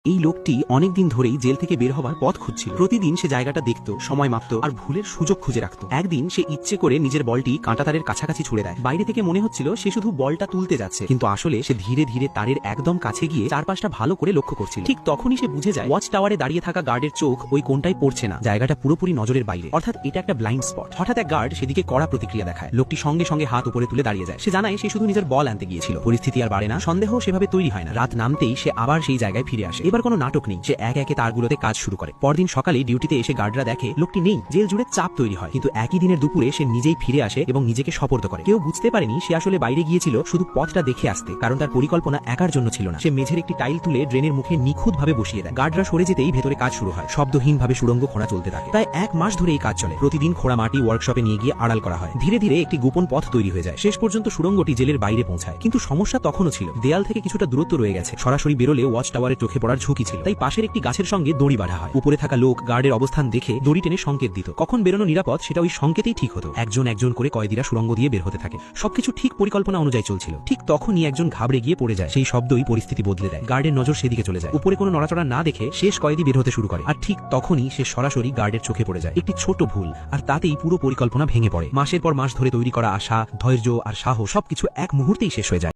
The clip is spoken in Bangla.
এই লোকটি অনেকদিন ধরেই জেল থেকে বের হবার পথ খুঁজছিল। প্রতিদিন সে জায়গাটা দেখত, সময় মাপত আর ভুলের সুযোগ খুঁজে রাখত। একদিন সে ইচ্ছে করে নিজের বলটি কাঁটাতারের কাছাকাছি ছুড়ে দেয়। বাইরে থেকে মনে হচ্ছিল সে শুধু বলটা তুলতে যাচ্ছে, কিন্তু আসলে সে ধীরে ধীরে তারের একদম কাছে গিয়ে চারপাশটা ভালো করে লক্ষ্য করছিল। ঠিক তখনই সে বুঝে যায় ওয়াচ টাওয়ারে দাঁড়িয়ে থাকা গার্ডের চোখ ওই কোণটাই পড়ছে না, জায়গাটা পুরোপুরি নজরের বাইরে, অর্থাৎ এটা একটা ব্লাইন্ড স্পট। হঠাৎ এক গার্ড সেদিকে কড়া প্রতিক্রিয়া দেখায়। লোকটি সঙ্গে সঙ্গে হাত উপরে তুলে দাঁড়িয়ে যায়। সে জানায় সে শুধু নিজের বল আনতে গিয়েছিল। পরিস্থিতি আর বাড়ে না, সন্দেহ সেভাবে তৈরি হয় না। রাত নামতেই সে আবার সেই জায়গায় ফিরে আসে। এবার কোনো নাটক নেই, সে একে একে তারগুলোতে কাজ শুরু করে। পরদিন সকালে ডিউটিতে এসে গার্ডরা দেখে লোকটি নেই। জেল জুড়ে চাপ তৈরি হয়, কিন্তু একই দিনের দুপুরে সে নিজেই ফিরে আসে এবং নিজেকে সোপর্দ করে। কেউ বুঝতে পারেনি সে আসলে বাইরে গিয়েছিল শুধু পথটা দেখে আসতে, কারণ তার পরিকল্পনা একার জন্য ছিল না। সে মেঝের একটি টাইল তুলে ড্রেনের মুখে নিখুঁতভাবে বসিয়ে দেয়। গার্ডরা সরে যেতেই ভেতরে কাজ শুরু হয়। শব্দহীনভাবে সুড়ঙ্গ খোঁড়া চলতে থাকে। প্রায় 1 মাস ধরে এই কাজ চলে। প্রতিদিন খোঁড়া মাটি ওয়ার্কশপে নিয়ে গিয়ে আড়াল করা হয়। ধীরে ধীরে একটি গোপন পথ তৈরি হয়ে যায়। শেষ পর্যন্ত সুড়ঙ্গটি জেলের বাইরে পৌঁছায়। কিন্তু সমস্যা তখনও ছিল, দেয়াল থেকে কিছুটা দূরত্ব রয়ে গেছে। সরাসরি বেরোলে ওয়াচ টাওয়ারে চোখে পড়ার ঝুঁকি ছিল। তাই পাশের একটি গাছের সঙ্গে দড়ি বাঁধা হয়। উপরে থাকা লোক গার্ডের অবস্থান দেখে দড়ি টেনে সংকেত দিত। কখন বেরোনো নিরাপদ সেটা ওই সংকেতেই ঠিক হতো। একজন একজন করে কয়েদিরা সুড়ঙ্গ দিয়ে বের হতে থাকে। সবকিছু ঠিক পরিকল্পনা অনুযায়ী চলছিল। ঠিক তখনই একজন ঘাবড়ে গিয়ে পড়ে যায়। সেই শব্দই পরিস্থিতি বদলে দেয়। গার্ডের নজর সেদিকে চলে যায়। উপরে কোনো নড়াচড়া না দেখে শেষ কয়েদি বের হতে শুরু করে। আর ঠিক তখনই সে সরাসরি গার্ডের চোখে পড়ে যায়। একটি ছোট ভুল, আর তাতেই পুরো পরিকল্পনা ভেঙে পড়ে। মাসের পর মাস ধরে তৈরি করা আশা, ধৈর্য আর সাহস সবকিছু এক মুহূর্তেই শেষ হয়ে যায়।